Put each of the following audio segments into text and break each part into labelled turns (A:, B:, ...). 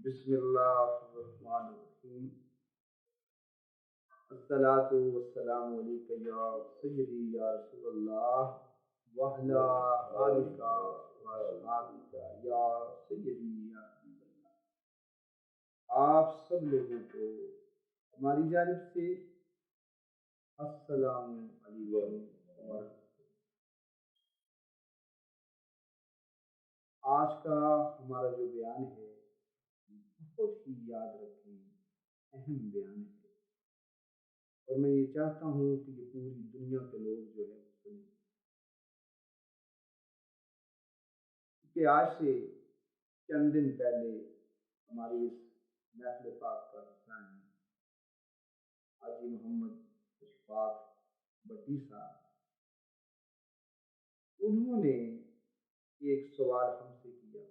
A: بسم اللہ الرحمن الرحیم الصلاۃ والسلام علیک یا سیدی یا رسول اللہ وعلی آلک و اصحابک یا سیدی یا حبیب اللہ۔ آپ سب لوگوں کو ہماری جانب سے السلام علیکم ورحمۃ اللہ۔ آج کا ہمارا جو بیان ہے بہت ہی یاد رکھیں اہم بیان ہے، اور میں یہ چاہتا ہوں کہ یہ پوری دنیا کے لوگ جو ہے سنیں، کہ آج سے چند دن پہلے ہماری اس محفل پاک کا حصہ ہیں حاجی محمد اشفاق بٹی صاحب، انہوں نے ایک سوال ہم سے کیا،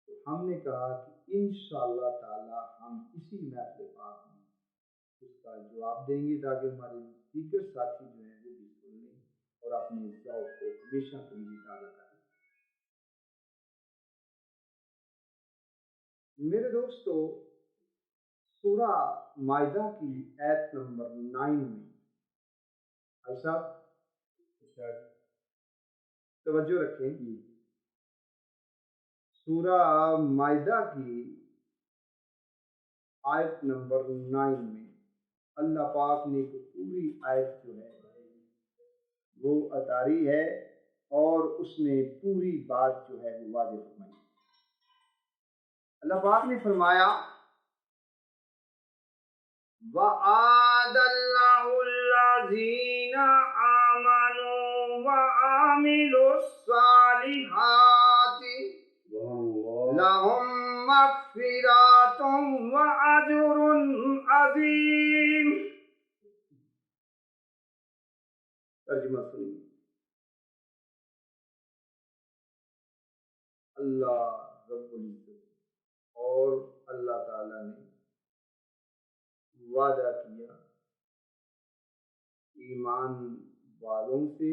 A: تو ہم نے کہا کہ انشاءاللہ تعالی ہم اسی محفل پاک میں اس کا جواب دیں گے تاکہ ہمارے دیگر ساتھی جو ہیں وہ بھی سن لیں اور اپنے ذوق کو ہمیشہ کے لیے تازہ کریں۔ میرے دوستو، سورہ مائدہ کی آیت نمبر 9 میں ایسا توجہ رکھیں، سورہ مائدہ کی آیت نمبر 9 میں اللہ پاک نے ایک پوری آیت جو ہے وہ اتاری ہے اور اس میں پوری بات جو ہے وہ واضح فرمائی۔ اللہ پاک نے فرمایا وَعَدَ اللَّهُ الَّذِينَ آمَنُوا وَعَمِلُوا الصَّالِحَاتِ لَهُم مَغْفِرَةٌ وَأَجْرٌ عَظِيمٌ۔ ترجمہ سنیے۔ اللہ رب العزت اور اللہ تعالی نے وعدہ کیا ایمان والوں سے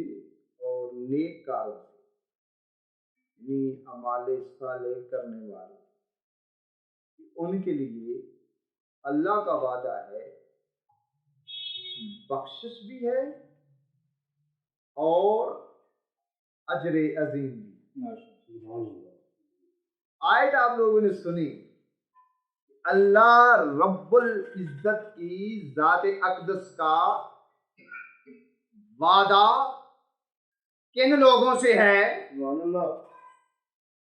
A: اور نیک کاروں سے، یعنی اعمال صالح کرنے والوں، ان کے لیے اللہ کا وعدہ ہے بخشش بھی ہے اور اجر عظیم بھی۔ آیت آپ لوگوں نے سنی، اللہ رب العزت کی ذات اقدس کا وعدہ کن لوگوں سے ہے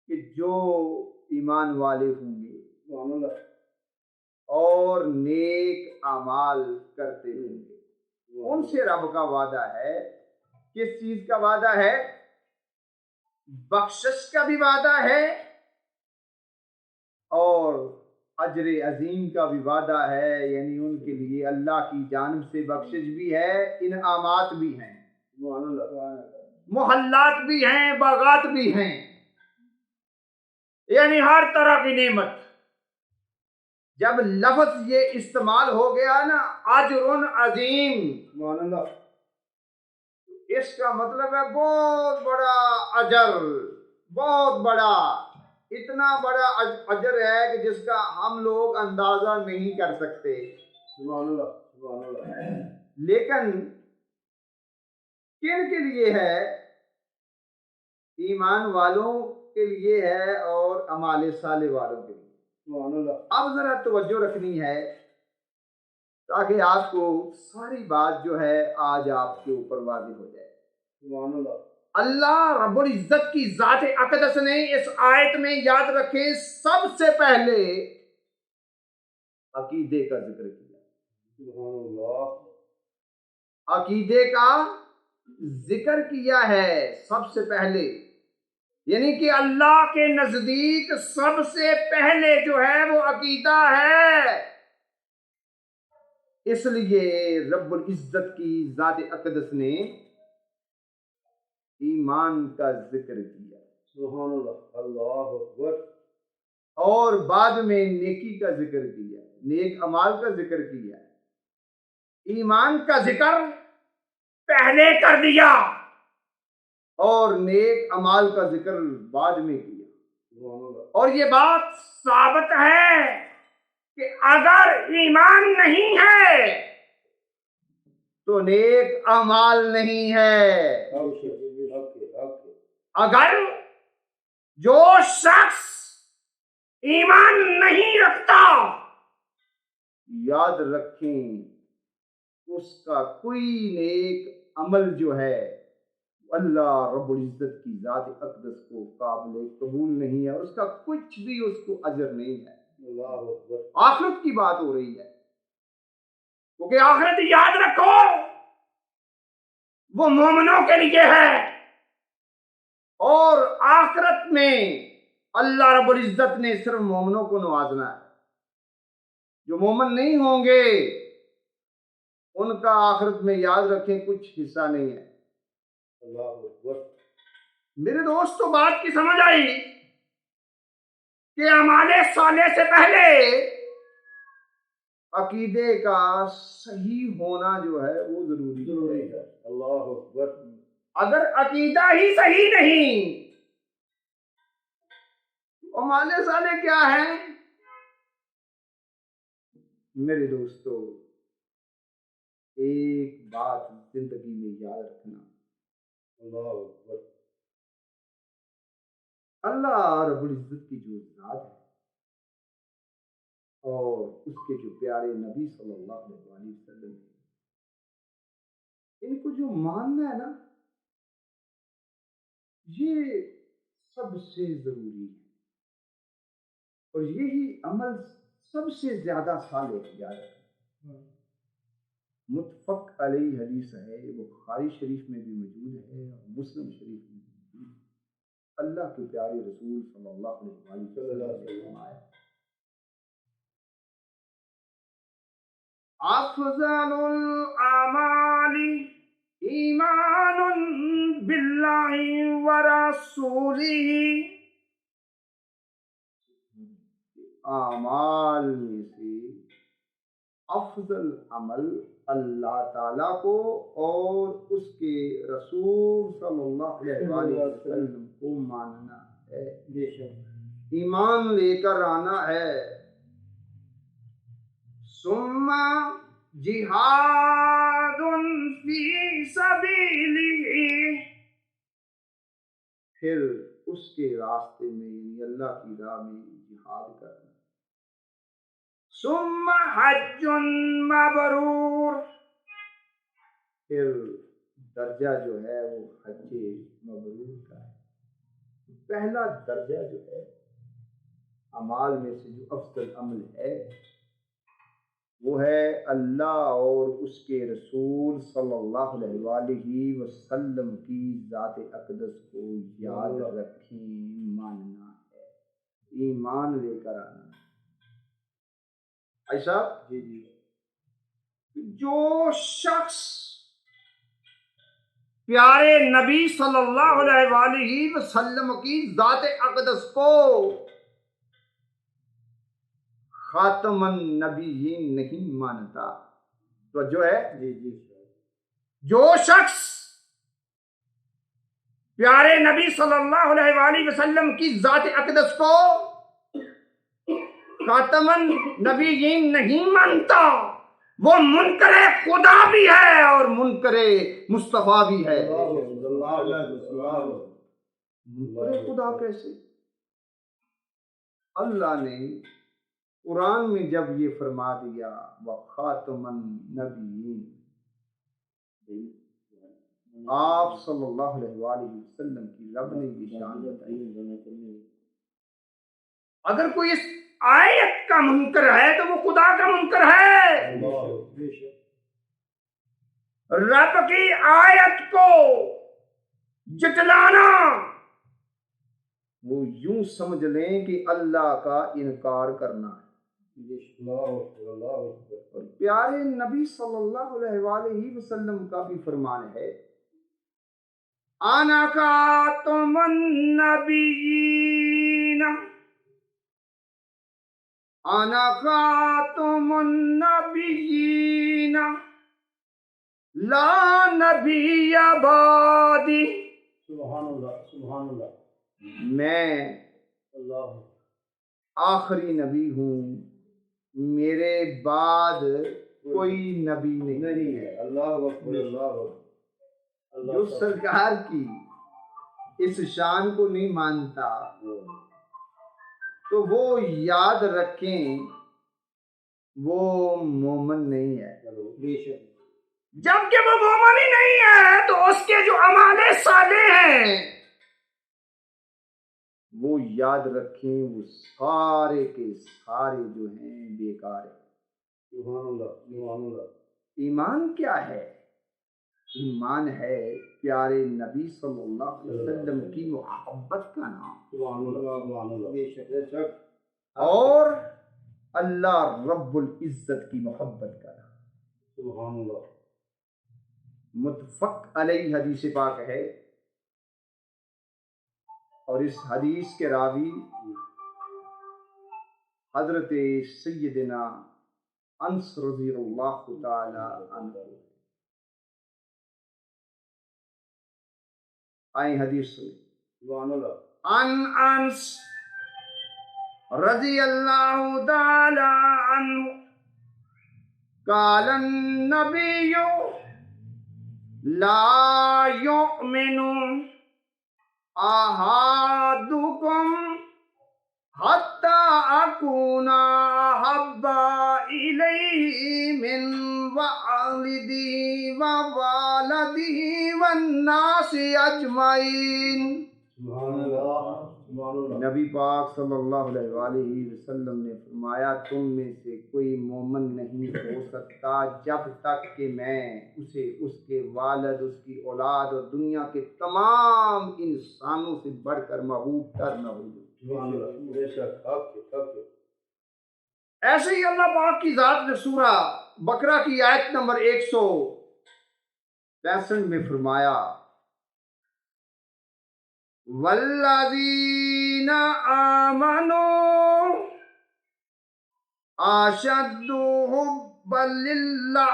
A: کہ جو ایمان والے ہوں گے اور نیک اعمال کرتے ہوں گے، ان سے رب کا وعدہ ہے۔ کس چیز کا وعدہ ہے؟ بخشش کا بھی وعدہ ہے اور اجر عظیم کا بھی وعدہ ہے، یعنی ان کے لیے اللہ کی جانب سے بخشش بھی ہے، انعامات بھی ہیں، محلات بھی ہیں، باغات بھی ہیں، یعنی ہر طرح کی نعمت۔ جب لفظ یہ استعمال ہو گیا نا اجر عظیم، اس کا مطلب ہے بہت بڑا اجر، بہت بڑا، اتنا بڑا اجر ہے کہ جس کا ہم لوگ اندازہ نہیں کر سکتے۔ سبحان اللہ، سبحان اللہ۔ لیکن کن کے لیے ہے؟ ایمان والوں کے لیے ہے اور اعمال صالح والوں کے لیے۔ سبحان اللہ۔ اب ذرا توجہ رکھنی ہے تاکہ آپ کو ساری بات جو ہے آج آپ کے اوپر واضح ہو جائے۔ سبحان اللہ۔ اللہ رب العزت کی ذات اقدس نے اس آیت میں، یاد رکھیں، سب سے پہلے عقیدے کا ذکر کیا۔ سبحان اللہ۔ عقیدے کا ذکر کیا ہے سب سے پہلے، یعنی کہ اللہ کے نزدیک سب سے پہلے جو ہے وہ عقیدہ ہے۔ اس لیے رب العزت کی ذات اقدس نے ایمان کا ذکر کیا، سبحان اللہ، اللہ اکبر، اور بعد میں نیکی کا ذکر کیا، نیک اعمال کا ذکر کیا۔ ایمان کا ذکر پہلے کر دیا اور نیک اعمال کا ذکر بعد میں کیا۔
B: اور یہ بات ثابت ہے کہ اگر ایمان نہیں ہے
A: تو نیک اعمال نہیں ہے۔
B: اگر جو شخص ایمان نہیں رکھتا،
A: یاد رکھیں اس کا کوئی نیک عمل جو ہے اللہ رب العزت کی ذات اقدس کو قابل قبول نہیں ہے، اس کا کچھ بھی اس کو اجر نہیں ہے۔ آخرت کی بات ہو رہی ہے،
B: کیونکہ آخرت یاد رکھو وہ مومنوں کے لیے ہے،
A: اور آخرت میں اللہ رب العزت نے صرف مومنوں کو نوازنا ہے۔ جو مومن نہیں ہوں گے ان کا آخرت میں یاد رکھیں کچھ حصہ نہیں ہے۔
B: میرے دوستو بات کی سمجھ آئی کہ اعمال صالح سے پہلے
A: عقیدے کا صحیح ہونا جو ہے وہ ضروری ہے۔ اللہ اکبر۔
B: اگر عقیدہ ہی صحیح نہیں،
A: اعمال صالح کیا ہیں؟ میرے دوستو ایک بات زندگی میں یاد رکھنا، اللہ اکبر، اللہ رب العزت کی جو ذات ہے اور اس کے جو پیارے نبی صلی اللہ علیہ وسلم ہیں، ان کو جو ماننا ہے نا یہ سب سے ضروری ہے، اور یہی عمل سب سے زیادہ صالح یاد رکھنا۔ متفق علیہ حدیث ہے، بخاری شریف میں بھی موجود ہے اور مسلم شریف میں بھی موجود ہے۔ اللہ کے پیارے رسول صلی اللہ علیہ وسلم نے فرمایا
B: افضل الاعمال ایمان باللہ ورسولہ،
A: اعمال میں سے افضل عمل اللہ تعالیٰ کو اور اس کے رسول صلی اللہ علیہ وسلم کو ماننا ہے، ایمان لے کر آنا ہے۔
B: ثم جہاد فی سبیلہ،
A: پھر اس کے راستے میں یعنی اللہ کی راہ میں جہاد کرنا۔
B: ثم حج مبرور،
A: پھر درجہ جو ہے وہ حج مبرور کا ہے۔ پہلا درجہ جو ہے اعمال میں سے جو افضل عمل ہے وہ ہے اللہ اور اس کے رسول صلی اللہ علیہ وسلم کی ذات اقدس کو یاد رکھیں، ماننا ہے، ایمان لے کر آنا ہے۔ ایسا
B: جو شخص پیارے نبی صلی اللہ علیہ وآلہ
A: وسلم کی ذات اقدس کو خاتم النبیین نہیں مانتا، تو جو ہے
B: جو شخص پیارے نبی صلی اللہ علیہ وآلہ وسلم کی ذات اقدس کو خاتم النبیین نہیں مانتا، وہ منکر خدا بھی ہے اور
A: منکر مصطفیٰ بھی ہے۔ منکر خدا کیسے؟ اللہ نے قرآن میں جب یہ فرما دیا وَخَاتَمَ النَّبِيِّينَ، آپ صلی اللہ علیہ وآلہ وسلم کی رب نے یہ شان بتائی۔
B: اگر کوئی اس آیت کا منکر ہے تو وہ خدا کا منکر ہے۔ رب کی آیت کو جٹلانا
A: وہ یوں سمجھ لیں کہ اللہ کا انکار کرنا ہے۔ اور پیارے نبی صلی اللہ علیہ وآلہ وسلم کا بھی فرمان ہے
B: انا خاتم النبیین، انا خاتم النبیین لا نبی بعدی۔
A: سبحان اللہ، سبحان اللہ، میں آخری نبی ہوں، میرے بعد کوئی نبی نہیں ہے۔ جو سرکار کی اس شان کو نہیں مانتا تو وہ یاد رکھیں وہ مومن نہیں ہے۔
B: جبکہ وہ مومن ہی نہیں ہے تو اس کے جو اعمال صالح ہیں
A: وہ یاد رکھیں وہ سارے کے سارے جو ہیں بیکار ہیں۔ ایمان کیا ہے؟ ایمان ہے پیارے نبی صلی اللہ علیہ وسلم کی محبت کا نام، اور اللہ رب العزت کی محبت کا نام۔ متفق علیہ حدیث پاک ہے، اور اس حدیث کے راوی حضرت سیدنا انس رضی اللہ تعالی عنہ۔ آئیں حدیث سنیں۔
B: عن انس رضی اللہ تعالی عنہ قال النبی لا یؤمن احدکم حتی اکون احب الیہ من والدہ ووالدہ والناس اجمعین۔
A: نبی پاک صلی اللہ علیہ وآلہ وسلم نے فرمایا تم میں سے کوئی مومن نہیں ہو سکتا جب تک کہ میں اسے اس کے والد، اس کی اولاد اور دنیا کے تمام انسانوں سے بڑھ کر محبوب تر نہ ہو۔
B: ایسے ہی اللہ پاک کی ذات نے سورہ بقرہ کی آیت نمبر 165
A: میں فرمایا
B: والذین آمنوا اشد حبا للہ۔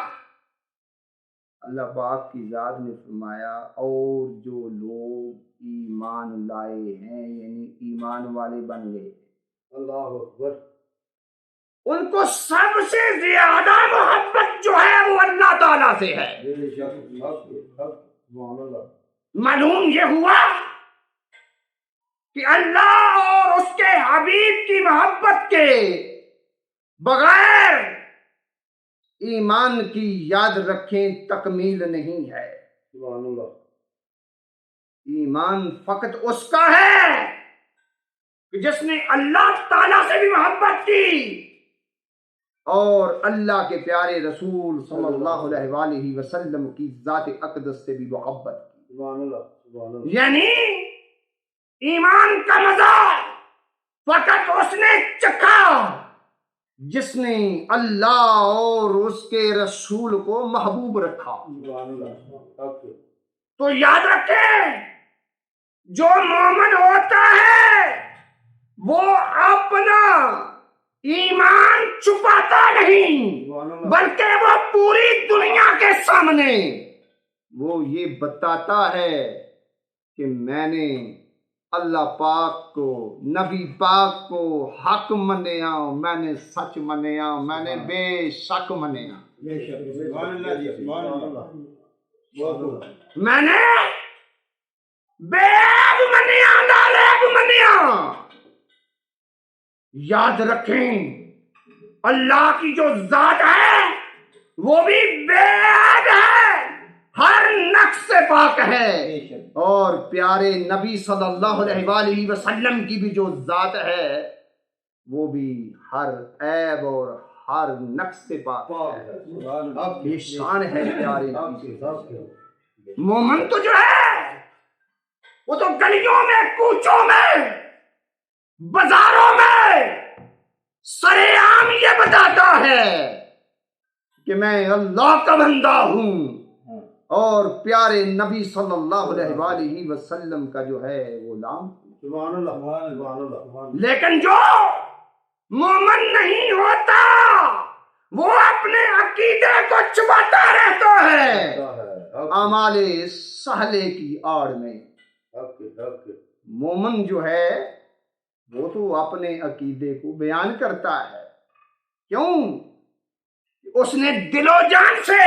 A: اللہ پاک کی ذات نے فرمایا اور جو لوگ ایمان لائے ہیں یعنی ایمان والے بن گئے، اللہ اکبر،
B: ان کو سب سے زیادہ محبت جو ہے وہ اللہ تعالیٰ سے ہے۔ معلوم یہ ہوا کہ اللہ اور اس کے حبیب کی محبت کے بغیر
A: ایمان کی یاد رکھیں تکمیل نہیں ہے۔
B: ایمان فقط اس کا ہے کہ جس نے اللہ تعالیٰ سے بھی محبت کی
A: اور اللہ کے پیارے رسول صلی اللہ علیہ وآلہ وسلم کی ذات اقدس سے بھی محبت کی۔
B: یعنی ایمان کا مزہ فقط اس نے چکھا
A: جس نے اللہ اور اس کے رسول کو محبوب رکھا۔
B: تو یاد رکھیں جو مومن ہوتا ہے وہ اپنا ایمان چھپاتا نہیں بلکہ وہ پوری دنیا کے سامنے
A: وہ یہ بتاتا ہے کہ میں نے اللہ پاک کو، نبی پاک کو حق منیا، میں نے سچ منیا، میں نے بے شک منیا۔
B: میں نے بے عیب منیا، نالیب منیا۔ یاد رکھیں اللہ کی جو ذات ہے وہ بھی بے عیب ہے، ہر نقص سے پاک ہے،
A: اور پیارے نبی صلی اللہ علیہ وآلہ وسلم کی بھی جو ذات ہے وہ بھی ہر عیب اور ہر نقص سے پاک ہے۔ یہ شان ہے پیارے نبی۔
B: مومن تو جو ہے وہ تو گلیوں میں، کوچوں میں، بازاروں میں سرے عام یہ بتاتا ہے
A: کہ میں اللہ کا بندہ ہوں، اور پیارے نبی صلی اللہ علیہ وآلہ وسلم کا جو ہے غلام۔
B: لیکن جو مومن نہیں ہوتا وہ اپنے عقیدے کو چھپاتا رہتا ہے
A: اعمال صالحہ کی آڑ میں۔ مومن جو ہے وہ تو وہ اپنے عقیدے کو بیان کرتا ہے. کیوں؟
B: اس نے دل و جان سے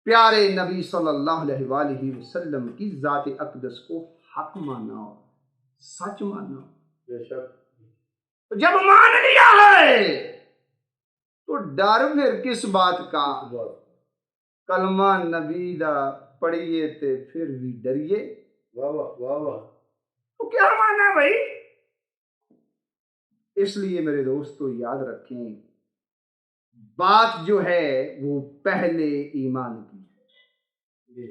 A: پیارے نبی صلی اللہ علیہ وآلہ وسلم کی ذات اقدس کو حق مانا ہو، سچ مانا ہو.
B: بے شک جب مان لیا ہے
A: تو ڈر پھر کس بات کا؟ کلمہ نبی دا پڑھیے تے پھر بھی ڈریے.
B: واہ واہ واہ واہ. تو کیا مانا بھائی؟
A: اس لیے میرے دوستو یاد رکھیں، بات جو ہے وہ پہلے ایمان کی ہے.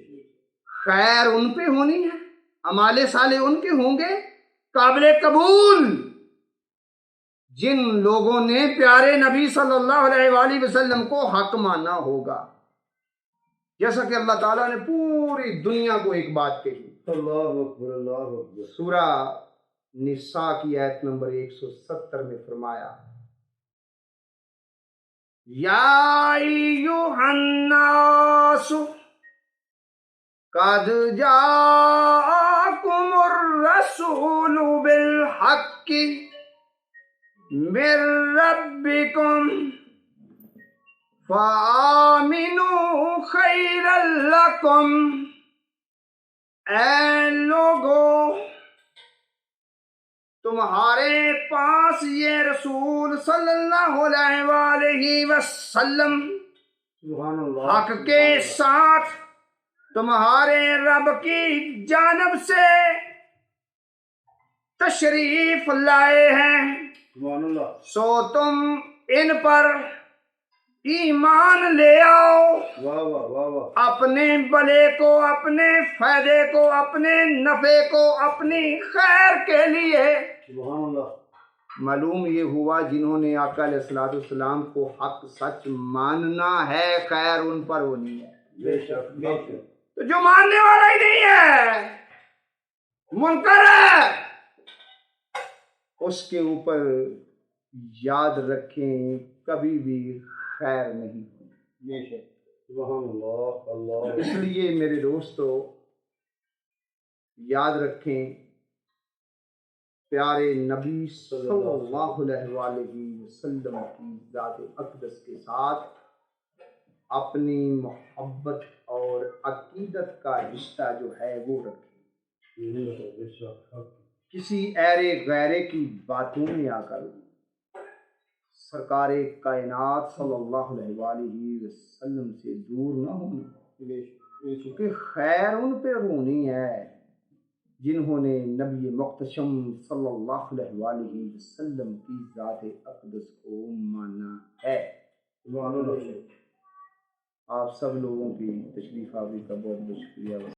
A: خیر ان پہ ہونی ہے، اعمال صالح ان کے ہوں گے قابل قبول جن لوگوں نے پیارے نبی صلی اللہ علیہ وآلہ وسلم کو حق مانا ہوگا. جیسا کہ اللہ تعالیٰ نے پوری دنیا کو ایک بات کہی.
B: اللہ اکبر اللہ اکبر.
A: سورہ نساء کی آیت نمبر 170 میں فرمایا،
B: یا ایھا الناس
A: قد جاءکم الرسول بالحق من ربکم فآمنوا خیرا لکم. اے لوگو، تمہارے پاس یہ رسول صلی اللہ علیہ وآلہ وسلم حق کے ساتھ تمہارے رب کی جانب سے تشریف لائے ہیں، سو تم ان پر ایمان لے آؤ. اپنے بھلے کو، اپنے فائدے کو، اپنے نفع کو، اپنی خیر کے لیے. معلوم یہ ہوا جنہوں نے آقا علیہ الصلوۃ والسلام کو حق سچ ماننا ہے، خیر ان پر ہونی ہے.
B: بے شک بے شک.
A: تو جو ماننے والا ہی نہیں ہے، منکر ہے، اس کے اوپر یاد رکھیں کبھی بھی خیر نہیں ہوئی.
B: بے شک. سبحان اللہ اللہ.
A: اس لیے میرے دوستو یاد رکھیں، پیارے نبی صلی اللہ علیہ وآلہ وسلم کی ذات اقدس کے ساتھ اپنی محبت اور عقیدت کا رشتہ جو ہے وہ رکھیں. کسی ایرے غیرے کی باتوں میں آ کر سرکار کائنات صلی اللہ علیہ وآلہ وسلم سے دور نہ ہونا، کیونکہ خیر ان پہ ہونی ہے جنہوں نے نبی محتشم صلی اللہ علیہ وآلہ وسلم کی ذات اقدس کو مانا ہے. آپ سب لوگوں کی تشریف آوری کا بہت بہت شکریہ.